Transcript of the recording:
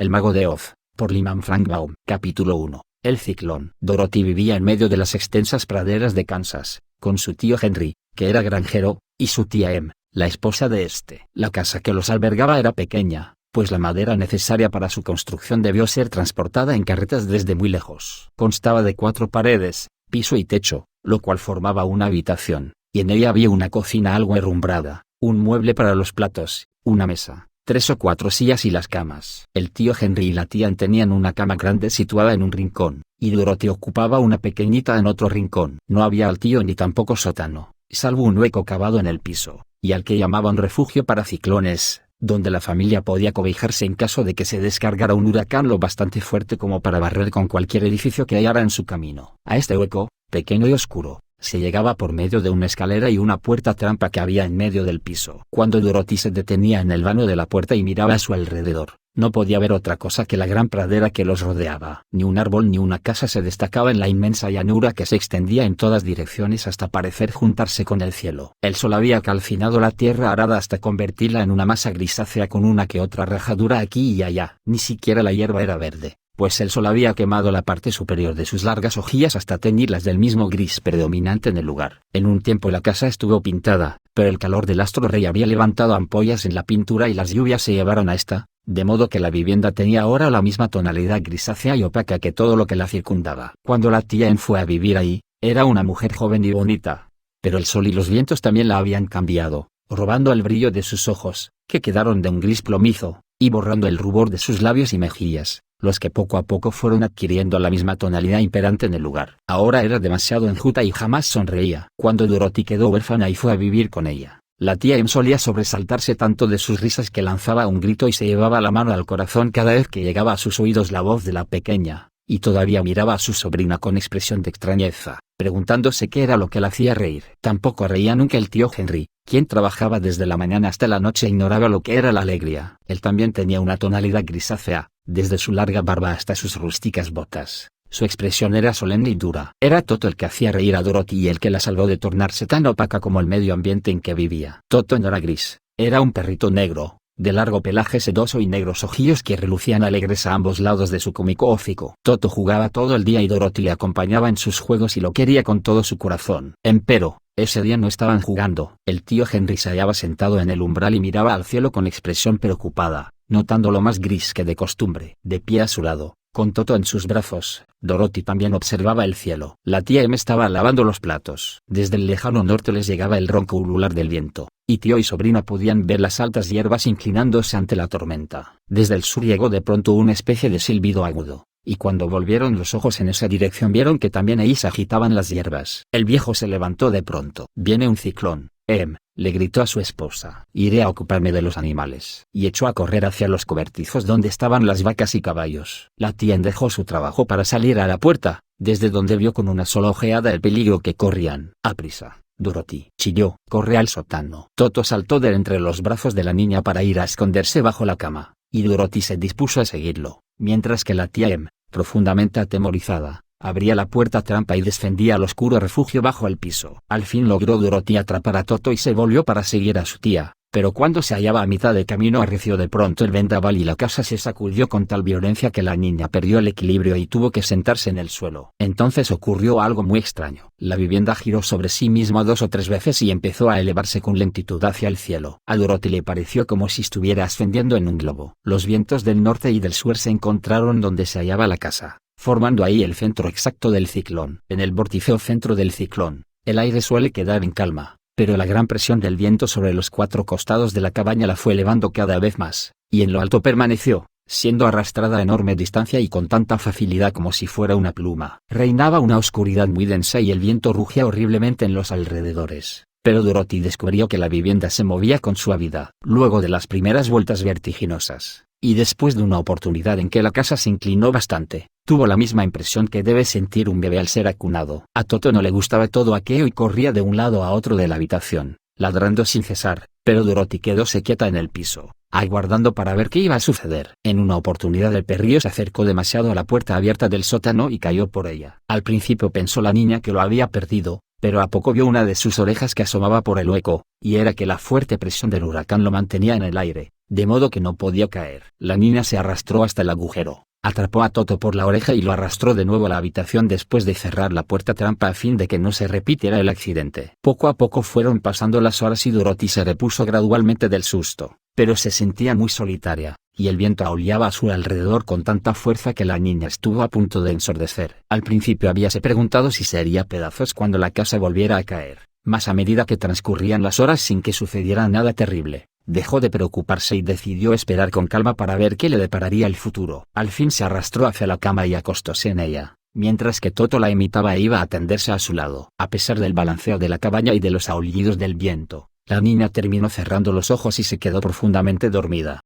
El mago de Oz, por Lyman Frank Baum. Capítulo 1. El ciclón. Dorothy vivía en medio de las extensas praderas de Kansas, con su tío Henry, que era granjero, y su tía Em, la esposa de este. La casa que los albergaba era pequeña, pues la madera necesaria para su construcción debió ser transportada en carretas desde muy lejos. Constaba de 4 paredes, piso y techo, lo cual formaba una habitación, y en ella había una cocina algo herrumbrada, un mueble para los platos, una mesa, 3 o 4 sillas y las camas. El tío Henry y la tía Ann tenían una cama grande situada en un rincón, y Dorothy ocupaba una pequeñita en otro rincón. No había altillo ni tampoco sótano, salvo un hueco cavado en el piso, y al que llamaban refugio para ciclones, donde la familia podía cobijarse en caso de que se descargara un huracán lo bastante fuerte como para barrer con cualquier edificio que hallara en su camino. A este hueco, pequeño y oscuro, se llegaba por medio de una escalera y una puerta trampa que había en medio del piso. Cuando Dorothy se detenía en el vano de la puerta y miraba a su alrededor, no podía ver otra cosa que la gran pradera que los rodeaba. Ni un árbol ni una casa se destacaba en la inmensa llanura que se extendía en todas direcciones hasta parecer juntarse con el cielo. El sol había calcinado la tierra arada hasta convertirla en una masa grisácea con una que otra rajadura aquí y allá. Ni siquiera la hierba era verde, pues el sol había quemado la parte superior de sus largas hojillas hasta teñirlas del mismo gris predominante en el lugar. En un tiempo la casa estuvo pintada, pero el calor del astro rey había levantado ampollas en la pintura y las lluvias se llevaron a esta, de modo que la vivienda tenía ahora la misma tonalidad grisácea y opaca que todo lo que la circundaba. Cuando la tía Em fue a vivir ahí, era una mujer joven y bonita, pero el sol y los vientos también la habían cambiado, robando el brillo de sus ojos, que quedaron de un gris plomizo, y borrando el rubor de sus labios y mejillas, los que poco a poco fueron adquiriendo la misma tonalidad imperante en el lugar. Ahora era demasiado enjuta y jamás sonreía. Cuando Dorothy quedó huérfana y fue a vivir con ella, la tía Em solía sobresaltarse tanto de sus risas que lanzaba un grito y se llevaba la mano al corazón cada vez que llegaba a sus oídos la voz de la pequeña, y todavía miraba a su sobrina con expresión de extrañeza, preguntándose qué era lo que la hacía reír. Tampoco reía nunca el tío Henry, quien trabajaba desde la mañana hasta la noche e ignoraba lo que era la alegría. Él también tenía una tonalidad grisácea, desde su larga barba hasta sus rústicas botas. Su expresión era solemne y dura. Era Toto el que hacía reír a Dorothy y el que la salvó de tornarse tan opaca como el medio ambiente en que vivía. Toto no era gris, era un perrito negro, de largo pelaje sedoso y negros ojillos que relucían alegres a ambos lados de su cómico hocico. Toto jugaba todo el día y Dorothy le acompañaba en sus juegos y lo quería con todo su corazón. Empero, ese día no estaban jugando. El tío Henry se hallaba sentado en el umbral y miraba al cielo con expresión preocupada, notándolo más gris que de costumbre. De pie a su lado, con Toto en sus brazos, Dorothy también observaba el cielo. La tía Em estaba lavando los platos. Desde el lejano norte les llegaba el ronco ulular del viento, y tío y sobrina podían ver las altas hierbas inclinándose ante la tormenta. Desde el sur llegó de pronto una especie de silbido agudo, y cuando volvieron los ojos en esa dirección vieron que también ahí se agitaban las hierbas. El viejo se levantó de pronto. «Viene un ciclón, Em», le gritó a su esposa. «Iré a ocuparme de los animales». Y echó a correr hacia los cobertizos donde estaban las vacas y caballos. La tía Em dejó su trabajo para salir a la puerta, desde donde vio con una sola ojeada el peligro que corrían. «Aprisa, Dorothy», chilló. «Corre al sótano». Toto saltó de entre los brazos de la niña para ir a esconderse bajo la cama, y Dorothy se dispuso a seguirlo, mientras que la tía Em, profundamente atemorizada, abría la puerta trampa y descendía al oscuro refugio bajo el piso. Al fin logró Dorothy atrapar a Toto y se volvió para seguir a su tía, pero cuando se hallaba a mitad de camino arreció de pronto el vendaval y la casa se sacudió con tal violencia que la niña perdió el equilibrio y tuvo que sentarse en el suelo. Entonces ocurrió algo muy extraño. La vivienda giró sobre sí misma 2 o 3 veces y empezó a elevarse con lentitud hacia el cielo. A Dorothy le pareció como si estuviera ascendiendo en un globo. Los vientos del norte y del sur se encontraron donde se hallaba la casa, formando ahí el centro exacto del ciclón. En el vórtice o centro del ciclón, el aire suele quedar en calma, pero la gran presión del viento sobre los 4 costados de la cabaña la fue elevando cada vez más, y en lo alto permaneció, siendo arrastrada a enorme distancia y con tanta facilidad como si fuera una pluma. Reinaba una oscuridad muy densa y el viento rugía horriblemente en los alrededores, pero Dorothy descubrió que la vivienda se movía con suavidad. Luego de las primeras vueltas vertiginosas, y después de una oportunidad en que la casa se inclinó bastante, tuvo la misma impresión que debe sentir un bebé al ser acunado. A Toto no le gustaba todo aquello y corría de un lado a otro de la habitación, ladrando sin cesar, pero Dorothy quedóse quieta en el piso, aguardando para ver qué iba a suceder. En una oportunidad el perrillo se acercó demasiado a la puerta abierta del sótano y cayó por ella. Al principio pensó la niña que lo había perdido, pero a poco vio una de sus orejas que asomaba por el hueco, y era que la fuerte presión del huracán lo mantenía en el aire. de modo que no podía caer. La niña se arrastró hasta el agujero, atrapó a Toto por la oreja y lo arrastró de nuevo a la habitación después de cerrar la puerta trampa a fin de que no se repitiera el accidente. Poco a poco fueron pasando las horas y Dorothy se repuso gradualmente del susto, pero se sentía muy solitaria, y el viento aullaba a su alrededor con tanta fuerza que la niña estuvo a punto de ensordecer. Al principio habíase preguntado si se haría pedazos cuando la casa volviera a caer, mas a medida que transcurrían las horas sin que sucediera nada terrible, dejó de preocuparse y decidió esperar con calma para ver qué le depararía el futuro. Al fin se arrastró hacia la cama y acostóse en ella, mientras que Toto la imitaba e iba a tenderse a su lado. A pesar del balanceo de la cabaña y de los aullidos del viento, la niña terminó cerrando los ojos y se quedó profundamente dormida.